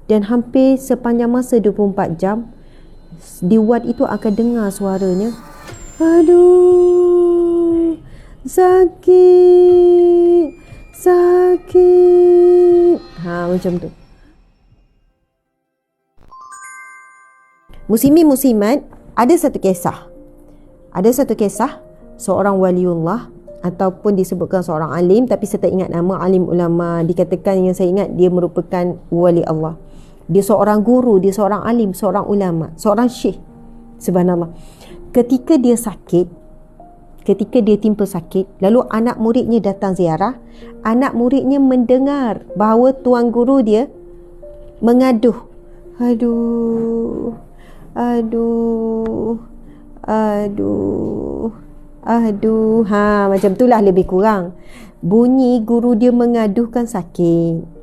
Dan hampir sepanjang masa 24 jam di ward itu akan dengar suaranya, aduh, sakit, sakit. Macam tu. Muslimin muslimat, ada satu kisah seorang waliullah ataupun disebutkan seorang alim, tapi saya tak ingat nama alim ulama. Dikatakan, yang saya ingat, dia merupakan wali Allah. Dia seorang guru, dia seorang alim, seorang ulama, seorang syekh. Subhanallah. Ketika dia timpa sakit, lalu anak muridnya datang ziarah. Anak muridnya mendengar bahawa tuan guru dia mengaduh, aduh, macam itulah lebih kurang bunyi guru dia mengaduhkan sakit.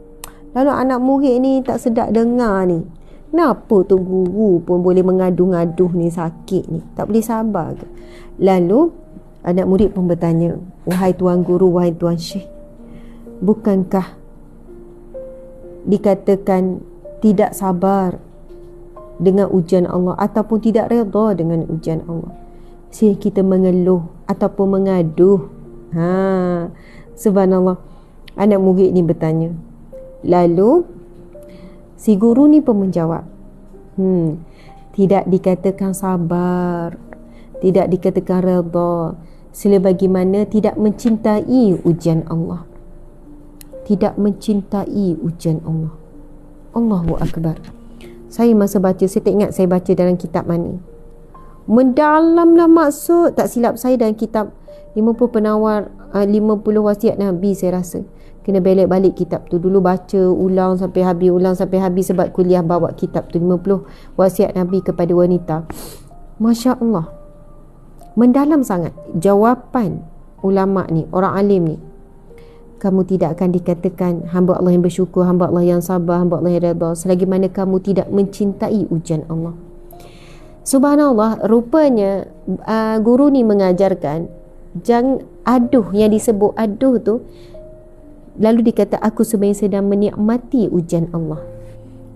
Lalu anak murid ni tak sedap dengar ni, kenapa tu guru pun boleh mengaduh-ngaduh ni, sakit ni, tak boleh sabar ke? Lalu anak murid pun bertanya, wahai tuan guru, wahai tuan syekh, bukankah dikatakan tidak sabar dengan ujian Allah ataupun tidak redha dengan ujian Allah, sehingga kita mengeluh ataupun mengaduh? Subhanallah. Anak murid ni bertanya. Lalu si guru ni pun menjawab, tidak dikatakan sabar, tidak dikatakan redha sebagaimana tidak mencintai ujian Allah. Tidak mencintai ujian Allah. Allahu Akbar. Saya masa baca, saya tak ingat saya baca dalam kitab mana, mendalamlah maksud. Tak silap saya dalam kitab 50 penawar 50 wasiat Nabi, saya rasa. Kena balik kitab tu dulu, baca ulang sampai habis sebab kuliah bawa kitab tu, 50 wasiat Nabi kepada wanita. Masya Allah, mendalam sangat jawapan ulama ni, orang alim ni. Kamu tidak akan dikatakan hamba Allah yang bersyukur, hamba Allah yang sabar, hamba Allah yang redha selagi mana kamu tidak mencintai ujian Allah. Subhanallah. Rupanya guru ni mengajarkan jangan aduh, yang disebut aduh tu. Lalu dikata, aku sebenarnya sedang menikmati ujian Allah.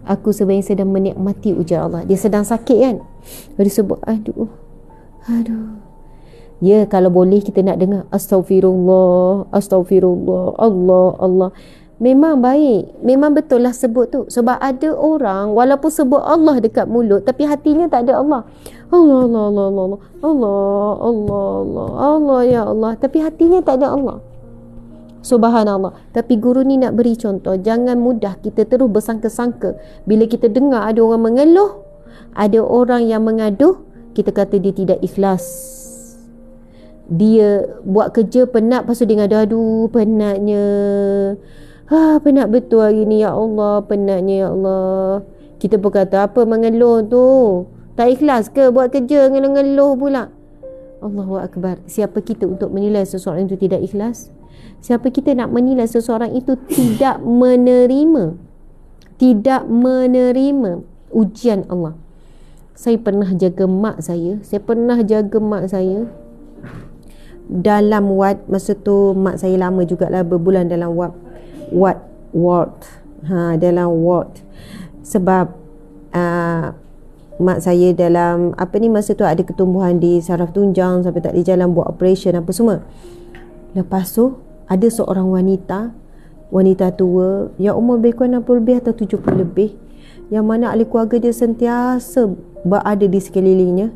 Aku sebenarnya sedang menikmati ujian Allah. Dia sedang sakit kan, dia sebut aduh. Ya, kalau boleh kita nak dengar Astaghfirullah, Allah. Memang baik, memang betul lah sebut tu. Sebab ada orang walaupun sebut Allah dekat mulut, tapi hatinya tak ada Allah. Allah ya Allah, tapi hatinya tak ada Allah. Subhanallah. Tapi guru ni nak beri contoh, jangan mudah kita terus bersangka-sangka. Bila kita dengar ada orang mengeluh, ada orang yang mengaduh, kita kata dia tidak ikhlas. Dia buat kerja penat, lepas tu dia ngadu, aduh penatnya, penat betul hari ni ya Allah, penatnya ya Allah. Kita pun kata, apa mengeluh tu, tak ikhlas ke buat kerja, ngeluh pula. Allahu Akbar. Siapa kita untuk menilai seseorang itu tidak ikhlas? Siapa kita nak menilai seseorang itu tidak menerima ujian Allah? Saya pernah jaga mak saya dalam ward. Masa tu mak saya lama jugalah, berbulan dalam ward. Dalam ward. Sebab mak saya dalam masa tu ada ketumbuhan di saraf tunjang sampai tak boleh jalan, buat operation apa semua. Lepas tu ada seorang wanita tua yang umur lebih kurang 60 lebih atau 70 lebih, yang mana ahli keluarga dia sentiasa berada di sekelilingnya,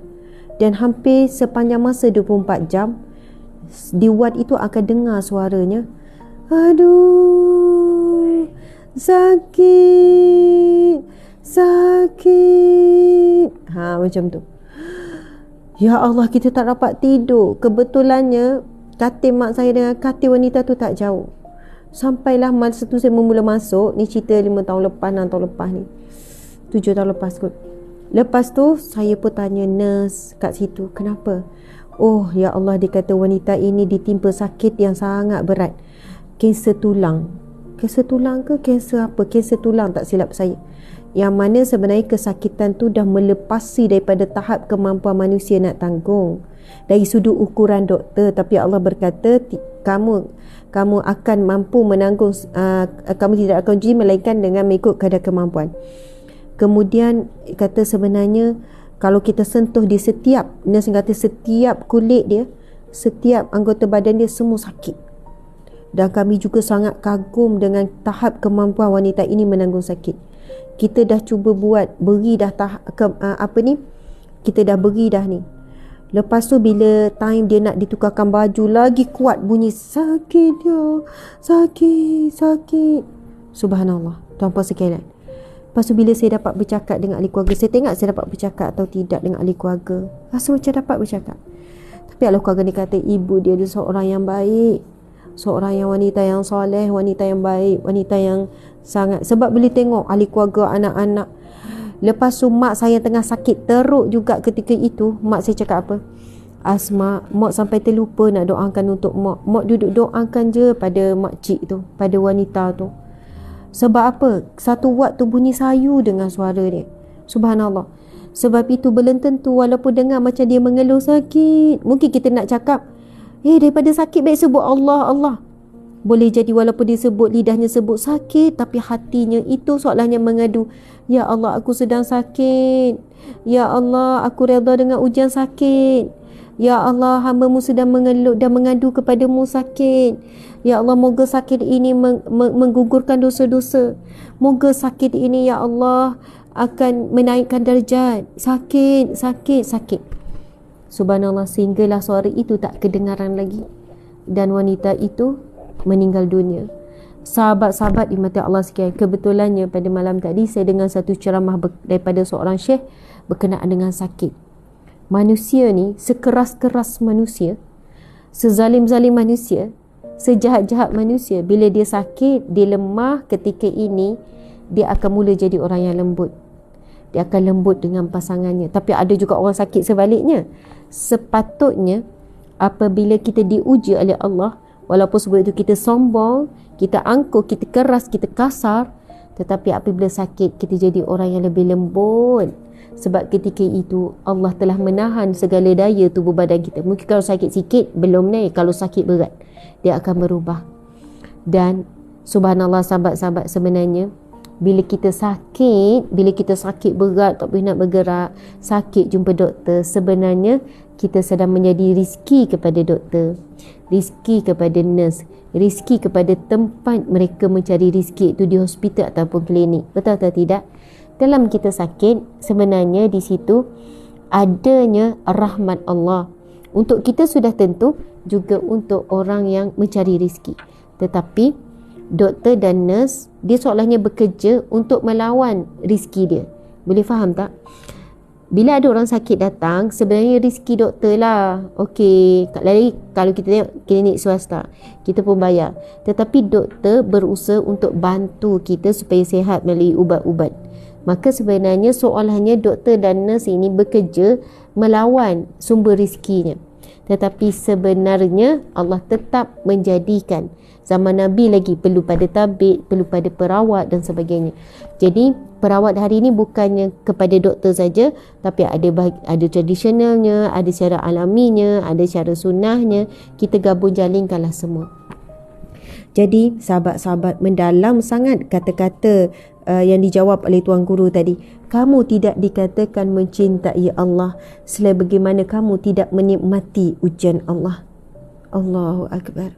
dan hampir sepanjang masa 24 jam di ward itu akan dengar suaranya, aduh, sakit. Macam tu. Ya Allah, kita tak dapat tidur. Kebetulannya katil mak saya dengan katil wanita tu tak jauh. Sampailah masa tu saya mula masuk, ni cerita 5 tahun lepas, 6 tahun lepas ni, 7 tahun lepas kot. Lepas tu saya pun tanya nurse kat situ, kenapa? Oh ya Allah, dia kata wanita ini ditimpa sakit yang sangat berat, kanser tulang. Kanser tulang ke kanser apa? Kanser tulang tak silap saya. Yang mana sebenarnya kesakitan tu dah melepasi daripada tahap kemampuan manusia nak tanggung. dari sudut ukuran doktor, tapi Allah berkata kamu akan mampu menanggung, kamu tidak akan uji melainkan dengan mengikut kadar kemampuan. Kemudian kata sebenarnya kalau kita sentuh di setiap kulit dia, setiap anggota badan dia semua sakit. Dan kami juga sangat kagum dengan tahap kemampuan wanita ini menanggung sakit. Kita dah cuba beri dah kita dah beri dah ni. Lepas tu bila time dia nak ditukarkan baju, lagi kuat bunyi sakit ya, sakit. Subhanallah, tuan-puan sekalian. Lepas tu bila saya dapat bercakap dengan ahli keluarga, saya tengok saya dapat bercakap atau tidak dengan ahli keluarga. Rasa macam dapat bercakap. Tapi ahli keluarga ni kata ibu dia seorang yang baik, seorang yang wanita yang soleh, wanita yang baik, wanita yang sangat, sebab boleh tengok ahli keluarga, anak-anak. Lepas tu mak saya tengah sakit teruk juga ketika itu. Mak saya cakap apa? Asma, mak sampai terlupa nak doakan untuk mak. Mak duduk doakan je pada makcik tu, pada wanita tu. Sebab apa? Satu waktu bunyi sayu dengan suara dia. Subhanallah. Sebab itu belum tentu walaupun dengar macam dia mengeluh sakit, mungkin kita nak cakap, daripada sakit baik sebut Allah, Allah. Boleh jadi walaupun dia sebut, lidahnya sebut sakit, tapi hatinya itu seolahnya mengadu, ya Allah aku sedang sakit, ya Allah aku redha dengan ujian sakit, ya Allah hamba-Mu sedang mengeluh dan mengadu kepadamu sakit, ya Allah moga sakit ini menggugurkan dosa-dosa, moga sakit ini ya Allah akan menaikkan darjat, sakit. Subhanallah, sehinggalah suara itu tak kedengaran lagi dan wanita itu meninggal dunia. Sahabat-sahabat di mata Allah sekalian, kebetulannya pada malam tadi saya dengar satu ceramah daripada seorang syekh berkenaan dengan sakit. Manusia ni sekeras-keras manusia, sezalim-zalim manusia, sejahat-jahat manusia, bila dia sakit, dia lemah, ketika ini dia akan mula jadi orang yang lembut. Dia akan lembut dengan pasangannya. Tapi ada juga orang sakit sebaliknya. Sepatutnya apabila kita diuji oleh Allah, walaupun sebab itu kita sombong, kita angkuh, kita keras, kita kasar, tetapi apabila sakit kita jadi orang yang lebih lembut. Sebab ketika itu Allah telah menahan segala daya tubuh badan kita. Mungkin kalau sakit sikit belum naik, kalau sakit berat dia akan berubah. Dan subhanallah sahabat-sahabat, sebenarnya bila kita sakit berat, tak boleh nak bergerak, sakit jumpa doktor, sebenarnya kita sedang menjadi rizki kepada doktor, rizki kepada nurse, rizki kepada tempat mereka mencari rizki itu di hospital ataupun klinik. Betul atau tidak? Dalam kita sakit, sebenarnya di situ adanya rahmat Allah. Untuk kita sudah tentu, juga untuk orang yang mencari rizki. Tetapi doktor dan nurse, dia seolahnya bekerja untuk melawan rizki dia. Boleh faham tak? Bila ada orang sakit datang, sebenarnya rizki doktor lah. Okey, lagi kalau kita tengok klinik swasta, kita pun bayar. Tetapi doktor berusaha untuk bantu kita supaya sihat melalui ubat-ubat. Maka sebenarnya seolahnya doktor dan nurse ini bekerja melawan sumber rizkinya. Tetapi sebenarnya Allah tetap menjadikan, zaman Nabi lagi perlu pada tabib, perlu pada perawat dan sebagainya. Jadi perawat hari ini bukannya kepada doktor saja, tapi ada tradisionalnya, ada cara alaminya, ada cara sunnahnya. Kita gabung jalinkanlah semua. Jadi sahabat-sahabat, mendalam sangat kata-kata yang dijawab oleh Tuan Guru tadi. Kamu tidak dikatakan mencintai Allah selain bagaimana kamu tidak menikmati ujian Allah. Allahu Akbar.